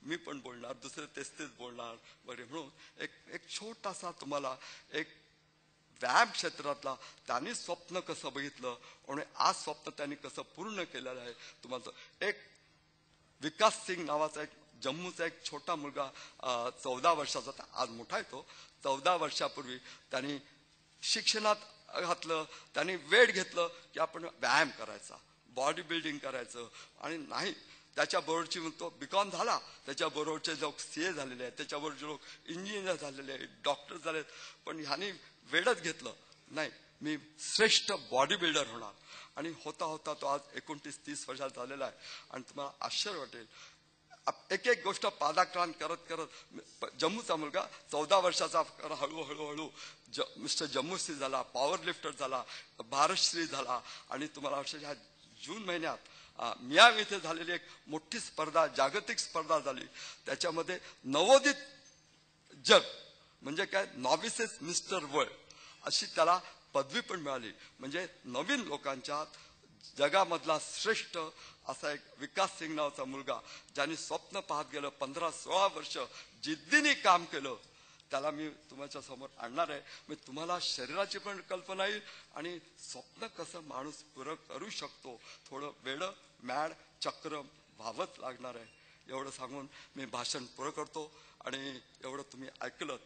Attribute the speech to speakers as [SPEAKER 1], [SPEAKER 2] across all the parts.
[SPEAKER 1] मी पण बोलणार, दुसरे तेच बोलणार बरे, म्हणून एक छोटासा तुम्हाला एक व्यायाम क्षेत्रातला त्यांनी स्वप्न कसं बघितलं आणि आज स्वप्न त्यांनी कसं पूर्ण केलेलं आहे तुम्हाला. एक विकास सिंग नावाचा एक जम्मूचा एक छोटा मुलगा 14 वर्षाचा होता, आज मोठा आहे तो. 14 वर्षापूर्वी त्यांनी शिक्षणात घातलं, त्यांनी वेळ घेतलं की आपण व्यायाम करायचा, बॉडी बिल्डिंग करायचं. आणि नाही, त्याच्याबरोबरची तो बीकॉम झाला, त्याच्याबरोबरचे लोक CA झालेले आहेत, त्याच्याबरोबर लोक इंजिनियर झालेले आहेत, डॉक्टर झालेत. पण ह्यानी वेळच घेतलं नाही, मी श्रेष्ठ बॉडी बिल्डर होणार. आणि होता होता तो आज 29-30 वर्षात झालेला आहे. आणि तुम्हाला आश्चर्य वाटेल, एक एक गोष्ट पादाक्रांत करत करत जम्मूचा मुलगा 14 वर्षाचा हळूहळू मिस्टर जम्मूश्री झाला, पॉवर लिफ्टर झाला, भारतश्री झाला. आणि तुम्हाला ह्या जून महिन्यात मियामी इथे झालेली एक मोठी स्पर्धा, जागतिक स्पर्धा झाली, त्याच्यामध्ये नवोदित जग म्हणजे काय, नॉव्हिसेस मिस्टर वर्ल्ड अशी त्याला पदवी पण मिळाली. म्हणजे नवीन लोकांच्या जगामधला श्रेष्ठ असा एक विकास सिंग नावाचा मुलगा, ज्याने स्वप्न पाहत गेलं, 15-16 वर्ष जिद्दीने काम केलं, त्याला मी तुमच्या समोर आणणार आहे. मी तुम्हाला शरीराची पण कल्पना येईल आणि स्वप्न कसं माणूस पुरं करू शकतो, थोडं वेळ मॅड चक्र व्हावंच लागणार आहे. एवढं सांगून मी भाषण पुरं करतो. आणि एवढं तुम्ही ऐकलं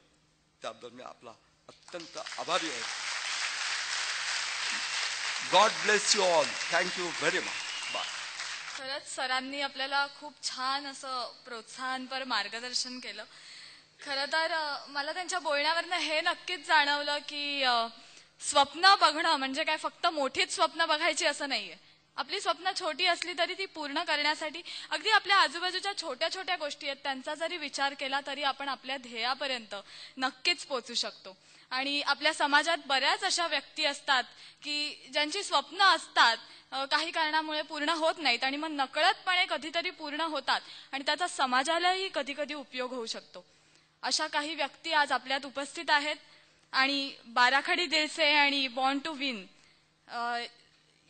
[SPEAKER 1] त्याबद्दल मी आपला अत्यंत आभारी आहे. God bless you all. Thank you very much. Bye.
[SPEAKER 2] खरंच सरांनी आपल्याला खूप छान असं प्रोत्साहनपर मार्गदर्शन केलं. खरं तर मला त्यांच्या बोलण्यावरनं हे नक्कीच जाणवलं की स्वप्न बघणं म्हणजे काय फक्त मोठीच स्वप्न बघायची असं नाहीये. आपली स्वप्न छोटी असली तरी ती पूर्ण करण्यासाठी अगदी आपल्या आजूबाजूच्या छोट्या छोट्या गोष्टी आहेत त्यांचा जरी विचार केला तरी आपण आपल्या ध्येयापर्यंत नक्कीच पोहोचू शकतो. आणि आपल्या समाजात बऱ्याच अशा व्यक्ती असतात की ज्यांची स्वप्न असतात, काही कारणामुळे पूर्ण होत नाहीत आणि मग नकळतपणे कधीतरी पूर्ण होतात आणि त्याचा समाजालाही कधी कधी उपयोग होऊ शकतो. अशा काही व्यक्ती आज आपल्यात उपस्थित आहेत. आणि बाराखडी दिलसे आणि बॉर्न टू विन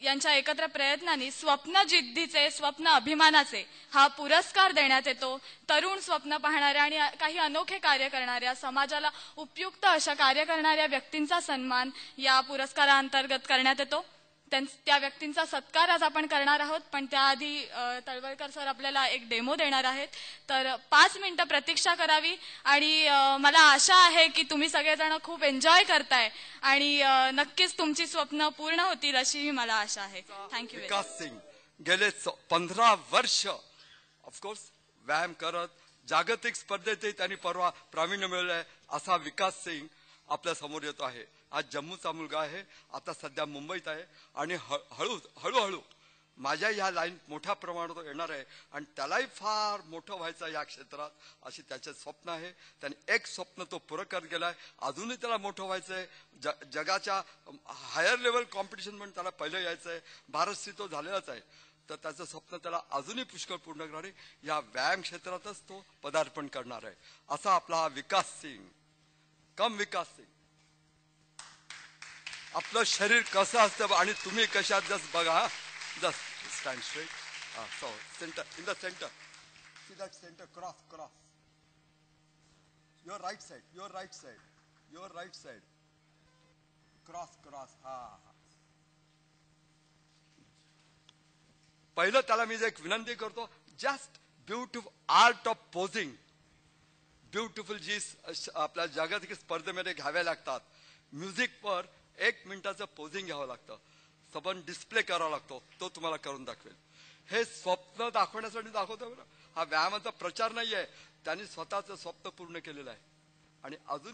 [SPEAKER 2] यांच्या एकत्र प्रयत्नांनी स्वप्न जिद्दीचे, स्वप्न अभिमानाचे हा पुरस्कार देण्यात येतो. तरुण स्वप्न पाहणाऱ्या आणि काही अनोखे कार्य करणाऱ्या, समाजाला उपयुक्त अशा कार्य करणाऱ्या व्यक्तींचा सन्मान या पुरस्कारांतर्गत करण्यात येतो. त्या व्यक्तींचा सत्कार आज आपण करणार आहोत. पण त्याआधी तळवलकर सर आपल्याला एक डेमो देणार आहेत. तर 5 मिनिटं प्रतीक्षा करावी. आणि मला आशा आहे की तुम्ही सगळेजण खूप एन्जॉय करताय आणि नक्कीच तुमची स्वप्न पूर्ण होतील अशी मला आशा आहे. थँक्यू.
[SPEAKER 1] विकास सिंग गेले 15 वर्ष ऑफकोर्स व्यायाम करत जागतिक स्पर्धेतही त्यांनी परवा प्रावीण्य मिळवलंय. असा विकास सिंग आपल्या समोर येतो आहे. आज जम्मूचा मुलगा आहे, आता सध्या मुंबईत आहे. आणि हळूहळू माझ्या ह्या लाईन मोठ्या प्रमाणात येणार आहे आणि त्यालाही फार मोठं व्हायचं या क्षेत्रात अशी त्याचे स्वप्न आहे. त्याने एक स्वप्न तो पुरं करत गेलाय, अजूनही त्याला मोठं व्हायचंय. जगाच्या हायर लेवल कॉम्पिटिशन पण त्याला पहिलं यायचंय. भारतश्री तो झालेलाच आहे. तर त्याचं स्वप्न त्याला अजूनही पुष्कळ पूर्ण करणारे या व्यायाम क्षेत्रातच तो पदार्पण करणार आहे. असा आपला हा विकास सिंग. कम विकास सिंग. आपलं शरीर कसं असतं आणि तुम्ही कशात जस्ट बघा. Just stand straight. So centre, in the centre. See that centre. Cross. Your right side. Cross. हा. पहिलं त्याला मी एक विनंती करतो, just beautiful art of posing. Beautiful जी आपल्या जागतिक स्पर्धेमध्ये घ्याव्या लागतात. म्युझिकवर 1 मिनिटाचं पोजिंग घ्यावं लागतं, सबन डिस्प्ले करावा लागतो, तो तुम्हाला करून दाखवेल. हे स्वप्न दाखवण्यासाठी दाखवतो. हा व्यायामाचा प्रचार नाहीये, त्यांनी स्वतःचं स्वप्न पूर्ण केलेलं आहे आणि अजून